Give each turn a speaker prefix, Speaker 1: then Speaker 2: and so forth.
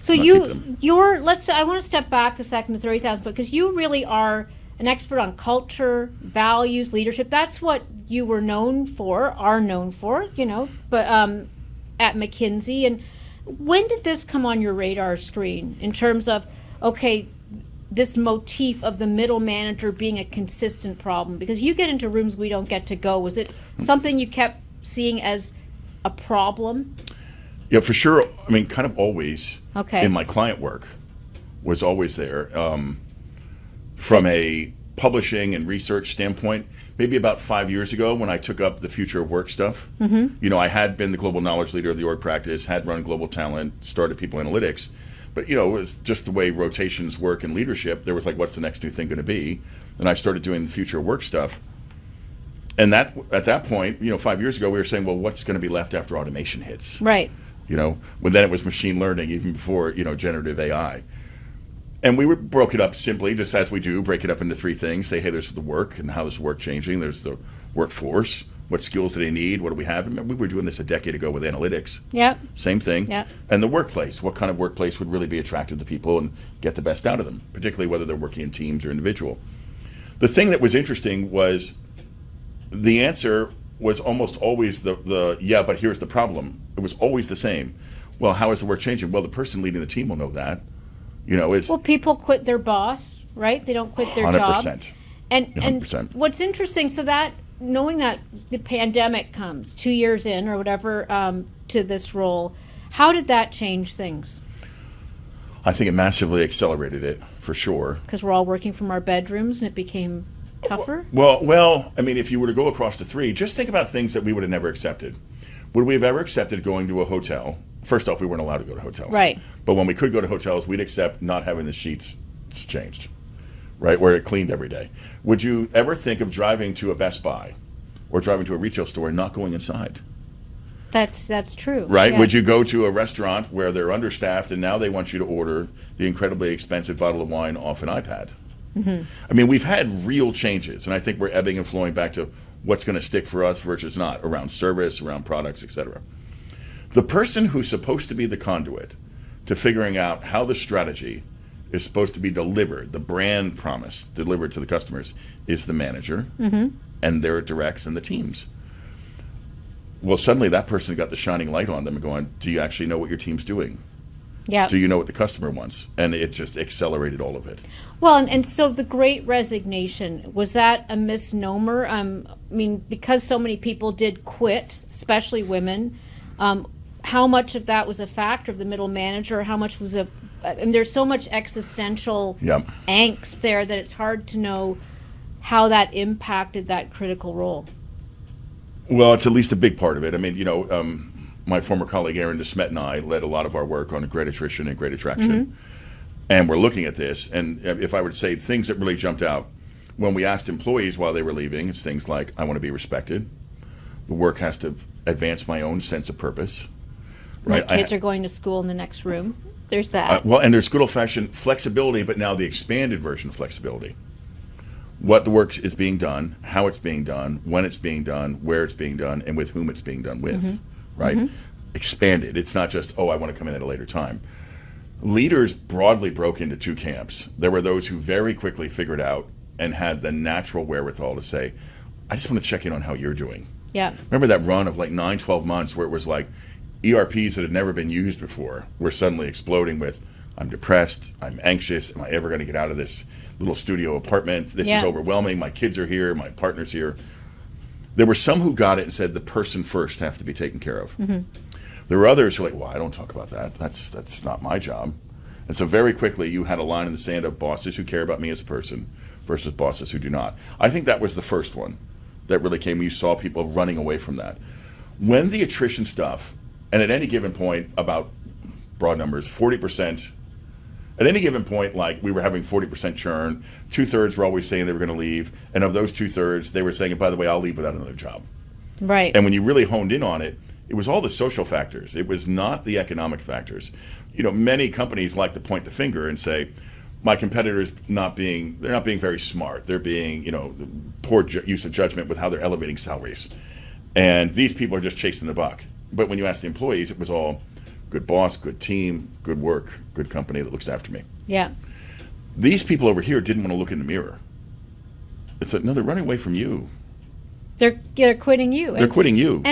Speaker 1: So I want to step back a second to 30,000 foot, because you really are an expert on culture, values, leadership. That's what you are known for, but at McKinsey. And when did this come on your radar screen in terms of, okay, this motif of the middle manager being a consistent problem? Because you get into rooms we don't get to go. Was it something you kept seeing as a problem?
Speaker 2: Yeah, for sure. I mean, kind of always.
Speaker 1: Okay.
Speaker 2: In my client work was always there. From a publishing and research standpoint, maybe about 5 years ago when I took up the future of work stuff, I had been the global knowledge leader of the org practice, had run global talent, started people analytics. But, it was just the way rotations work in leadership. There was like, what's the next new thing going to be? And I started doing the future of work stuff. And that at that point, 5 years ago, we were saying, well, what's going to be left after automation hits?
Speaker 1: Right.
Speaker 2: When then it was machine learning, even before, generative AI. And we broke it up simply, just as we do, break it up into three things. Say, hey, there's the work and how is the work changing. There's the workforce. What skills do they need? What do we have? We were doing this a decade ago with analytics.
Speaker 1: Yeah.
Speaker 2: Same thing.
Speaker 1: Yeah.
Speaker 2: And the workplace. What kind of workplace would really be attractive to people and get the best out of them, particularly whether they're working in teams or individual. The thing that was interesting was the answer was almost always yeah, but here's the problem. It was always the same. Well, how is the work changing? Well, the person leading the team will know that.
Speaker 1: Well, people quit their boss, right? They don't quit their
Speaker 2: 100%,
Speaker 1: job. And
Speaker 2: 100%.
Speaker 1: What's interesting, so that knowing that the pandemic comes 2 years in or whatever to this role, how did that change things?
Speaker 2: I think it massively accelerated it, for sure.
Speaker 1: Because we're all working from our bedrooms and it became tougher?
Speaker 2: Well, I mean, if you were to go across the three, just think about things that we would have never accepted. Would we have ever accepted going to a hotel? First off, we weren't allowed to go to hotels.
Speaker 1: Right.
Speaker 2: But when we could go to hotels, we'd accept not having the sheets changed, right, where it cleaned every day. Would you ever think of driving to a Best Buy or driving to a retail store and not going inside?
Speaker 1: That's true.
Speaker 2: Right?
Speaker 1: Yeah.
Speaker 2: Would you go to a restaurant where they're understaffed and now they want you to order the incredibly expensive bottle of wine off an iPad? Mm-hmm. I mean, we've had real changes, and I think we're ebbing and flowing back to what's going to stick for us versus not, around service, around products, etc. The person who's supposed to be the conduit to figuring out how the strategy is supposed to be delivered, the brand promise delivered to the customers, is the manager and their directs and the teams. Well, suddenly that person got the shining light on them and going, do you actually know what your team's doing?
Speaker 1: Yeah.
Speaker 2: Do you know what the customer wants? And it just accelerated all of it.
Speaker 1: Well, and so the Great Resignation, was that a misnomer? I mean, because so many people did quit, especially women, how much of that was a factor of the middle manager? How much was and there's so much existential angst there that it's hard to know how that impacted that critical role.
Speaker 2: Well, it's at least a big part of it. I mean, my former colleague Aaron DeSmet and I led a lot of our work on great attrition and great attraction. And we're looking at this. And if I were to say things that really jumped out, when we asked employees while they were leaving, it's things like, I want to be respected. The work has to advance my own sense of purpose. Right?
Speaker 1: My kids are going to school in the next room. There's that.
Speaker 2: Well, and there's good old-fashioned flexibility, but now the expanded version of flexibility. What the work is being done, how it's being done, when it's being done, where it's being done, and with whom it's being done with, right? Expanded. It's not just, I want to come in at a later time. Leaders broadly broke into two camps. There were those who very quickly figured out and had the natural wherewithal to say, I just want to check in on how you're doing.
Speaker 1: Yeah.
Speaker 2: Remember that run of like 9-12 months where it was like ERPs that had never been used before were suddenly exploding with, I'm depressed, I'm anxious, am I ever going to get out of this little studio apartment? This is overwhelming, my kids are here, my partner's here. There were some who got it and said the person first have to be taken care of. There were others who were like, well, I don't talk about that, that's not my job. And so very quickly you had a line in the sand of bosses who care about me as a person versus bosses who do not. I think that was the first one that really came. You saw people running away from that. When the attrition stuff, and at any given point, about broad numbers, 40%, at any given point, like we were having 40% churn, 2/3 were always saying they were going to leave, and of those 2/3, they were saying, by the way, I'll leave without another job.
Speaker 1: Right.
Speaker 2: And when you really honed in on it, it was all the social factors. It was not the economic factors. Many companies like to point the finger and say, my competitors they're not being very smart. They're being, poor use of judgment with how they're elevating salaries. And these people are just chasing the buck. But when you ask the employees, it was all, good boss, good team, good work, good company that looks after me.
Speaker 1: Yeah.
Speaker 2: These people over here didn't want to look in the mirror. It's like, no, they're running away from you.
Speaker 1: They're quitting you.
Speaker 2: They're quitting you.
Speaker 1: And